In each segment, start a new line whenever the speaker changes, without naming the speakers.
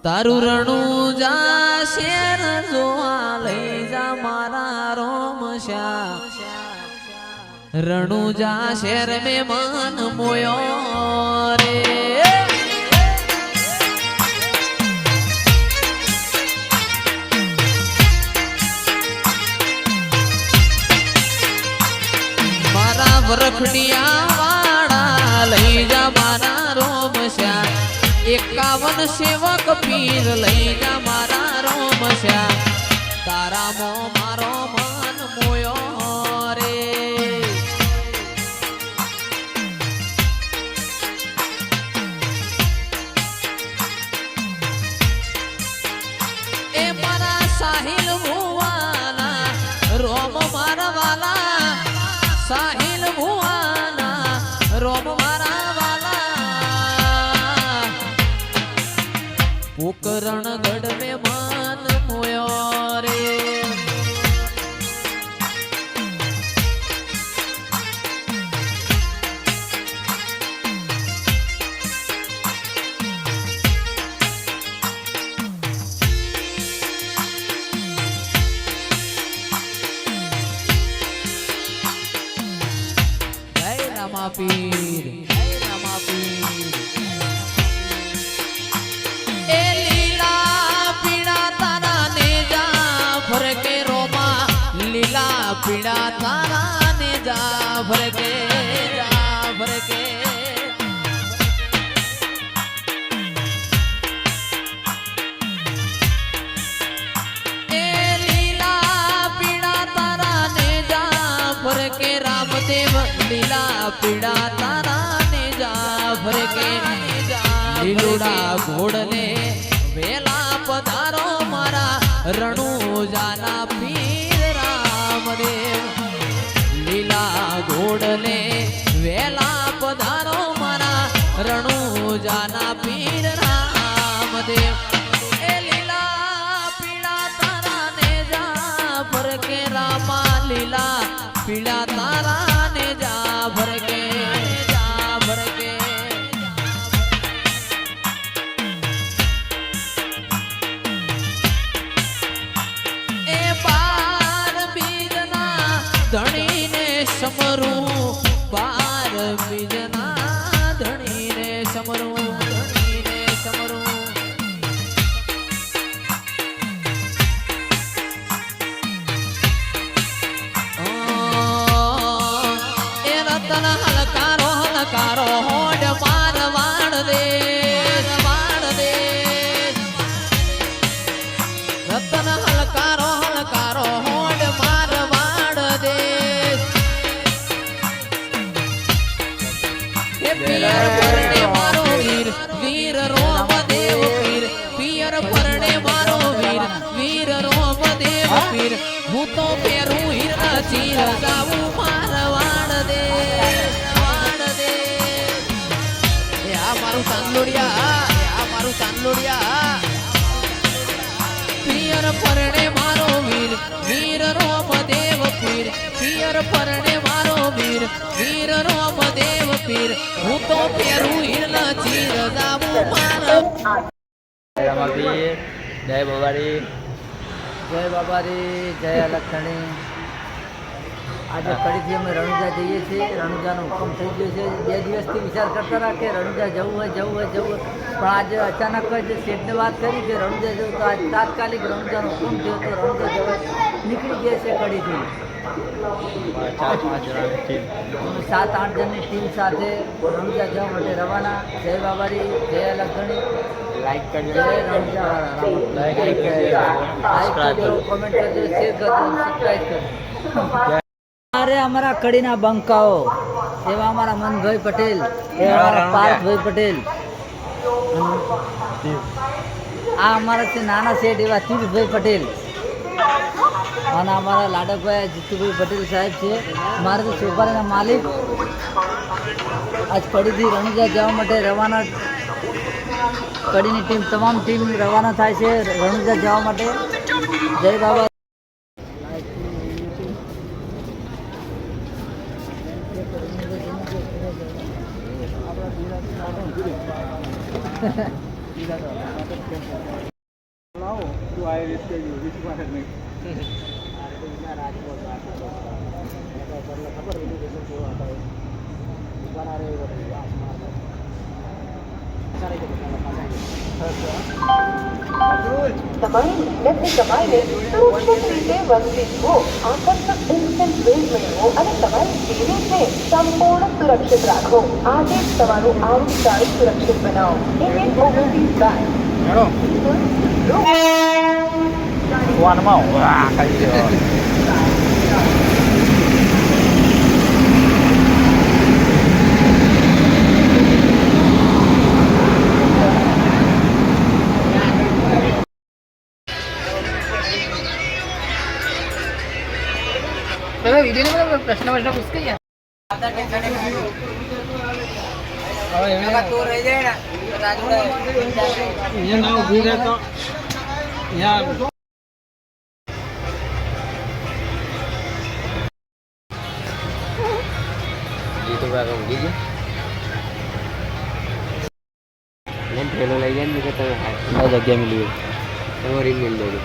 તારું રણું જા શેર જોવા લઈ જા મારા રોમ શ્યામ રણું જા શેર મે મન મોયો રે મારા વરખડિયા વાળા લઈ જા મારા રોમ શ્યામ 51 સેવક પીર લઈ જા મારા રોમ શ્યામ તારા મો મારો મન મોયો રે એ મારા સાહિલ ભુવાના રોમ મારા વાલા સાહિલ ભુવાના રોમ મારા વાલા પોકરણ ગઢ મે મન મોયો રે પીર એ લીલા પીડા તારા ને જા ફરકે રોમા લીલા પીડા તારા ને જા ફરકે એ લીલા પીડા તારા ને જા ફરકે રામદેવ લીલા પીડા તારા ને જા ફરકે લીલુડા ઘોડને વેલા પધારો મારા રણુજાના પીર રામદેવ લીલા ઘોડને વેલા પધારો મારા રણુજાના પીર રામદેવ એ લીલા પીડા તારા ને જા ફરકે રામા લીલા પીડા તારા ને જા ફરકે એ બાર બીજના ધણીને સમરું બાર બીજના ધણીને સમરું હલકારો હોડ માર વાણ દે રતન હલકારો હોડ માર વાણ દે હે પિયર પરણે મારો વીર રોમ દેવ પીર પિયર પરણે મારો વીર રોમ દેવ પીર હું તો પહેરું હીરા ચીર જાવું માર વાણ દે મારું ચાંદલોડિયા પિયર પરણે મારો વીર રોમ દેવ પીર પિયર પરણે મારો વીર રોમ દેવ પીર હું તો પહેરું હીરના ચીર જાવું મારા
જય બાબારી જય લખણી આજે ફરીથી અમે રણુજા જઈએ છીએ રણુજાનો હુકમ થઈ ગયો છે 2 દિવસથી વિચાર કરતા હતા કે રણુજા જવું હોય પણ આજે અચાનક જ શેઠને વાત કરી કે રણુજા જવું તો આજ તાત્કાલિક રણુજાનો હુકમ થયો તો રણુજા જવા નીકળી ગયા છે કડીથી 7-8 જણની ટીમ સાથે રણુજા જવા માટે રવાના જય બાબારી જય લખણી લાઈક કરજો રણુજા કોમેન્ટ કરજો શેર કરજો સબસ્ક્રાઈબ કરજો અરે અમારા કડીના બંકાઓ એવા અમારા મનભાઈ પટેલ એવા અમારા પાર્થભાઈ પટેલ આ અમારા છે નાના શેઠ એવા તીર્થભાઈ પટેલ અને અમારા લાડકભાઈ જીતુભાઈ પટેલ સાહેબ છે મારા તો સોપારીના માલિક આજ કડીથી રણુજા જવા માટે રવાના કડીની ટીમ તમામ ટીમ રવાના થાય છે રણુજા જવા માટે જય બાબા
લાવો તું આ રીતે વિશ્વાસ નહીં
તમારી મહેનતની કમાઈને સુરક્ષિત રીતે વંચિત હો આકર્ષક ઇન્સ્ટન્ટ બિલ મેળવો અને તમારી સેવિંગને સંપૂર્ણ સુરક્ષિત રાખો આજે જ તમારું આવક ચાલુ સુરક્ષિત બનાવો ઇન્ડિયન ઓવરસીઝ બેંક
વાનમાં વાહ ખાઈ ગયો
પ્રશ્ન પૂછ કે
અહીંયા ના ઊભી રહે તો અહીંયા
તો કાકા ઊંઘી ગયો એમ પેલો લઈ જાય ને કે તમે જગ્યા મિલી તમે રીંગ મિલ દેજો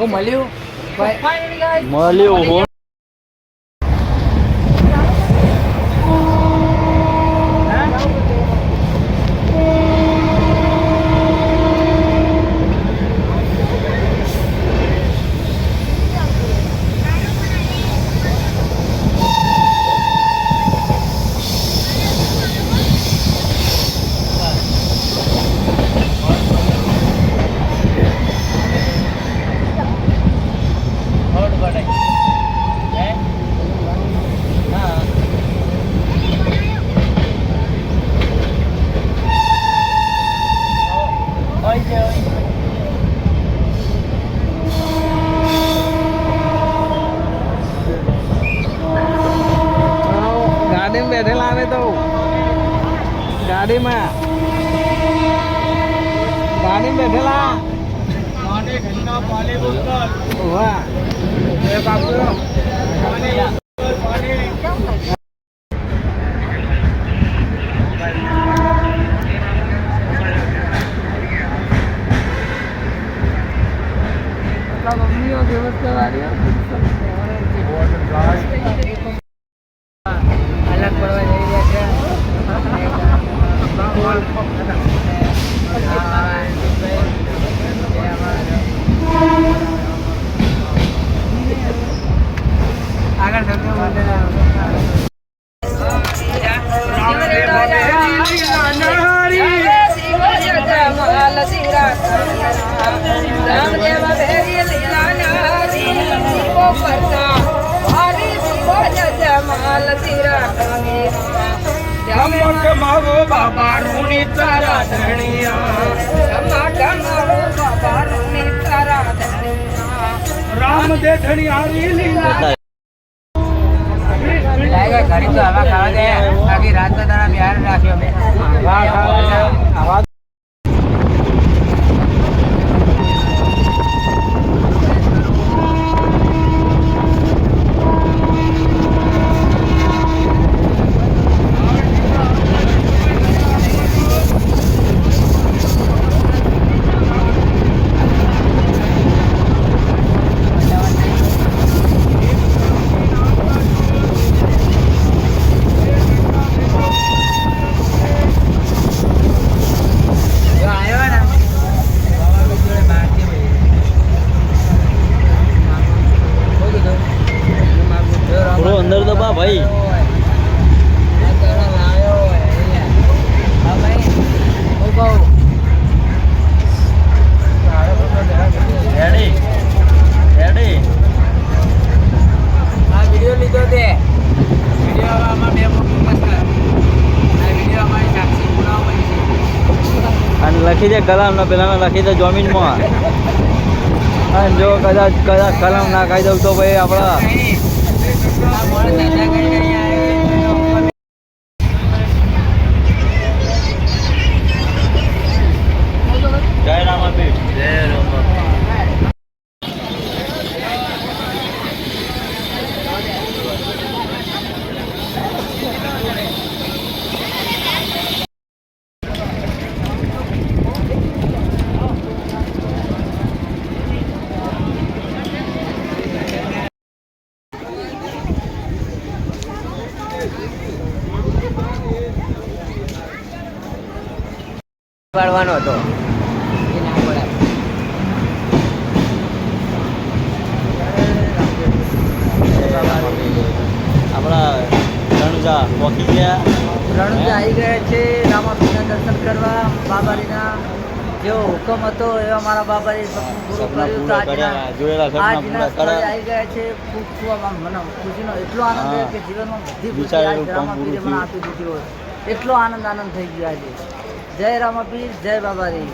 મળ્યું હો
ગાડીમાં બેઠેલા આવે તો ગાડીમાં બેઠેલા વાહ
અલગ પડવા જઈ રહ્યા છે આગળ
બાબા રૂની તારા રામ દેઠણી હારી લીલા
ઘડી તો હવા ખાવા દે બાકી રાત તો તારા બિહાર રાખ્યો મેં
થોડો અંદર દબા ભાઈ રેડી રેડી
આ વિડીયો લીધો તે વિડીયોમાં બે મોટું મસ્ત આ વિડીયો અમારી સાક્ષી પુરાવા છે
અને લખી દે કલામ પેલા લખી દે જમીનમાં અને જો કદાચ કલામ ના ખાઈ દઉં તો ભાઈ આપણા
આ મોડ દાદા કઈ નહીં આવ્યો
પાડવાનો હતો.
એ ના પડાય.
આપણા રણુજા પહોંચી ગયા.
રણુજા આવી ગયા છે રામાપીરના દર્શન કરવા. બાબારીના જેવો હુકમ હતો એવા મારા બાબારી સપનું પૂરું
સપના
કર્યું.
પૂરા કર્યા, જોયેલા સપના
આજના
પૂરા
સ્થળે
કર્યા.
આવી ગયા છે. ખૂબ મને ખુશીનો એટલો આનંદ
હા.
થયો કે જીવનમાં બધી ખુશી
વિચારેલું
આજ
કામ
રામાપીરે
પૂરું
મને આપી દીધી હોય એટલો આનંદ થઈ ગયો આજે. જય રામાપીર, જય બાબારી.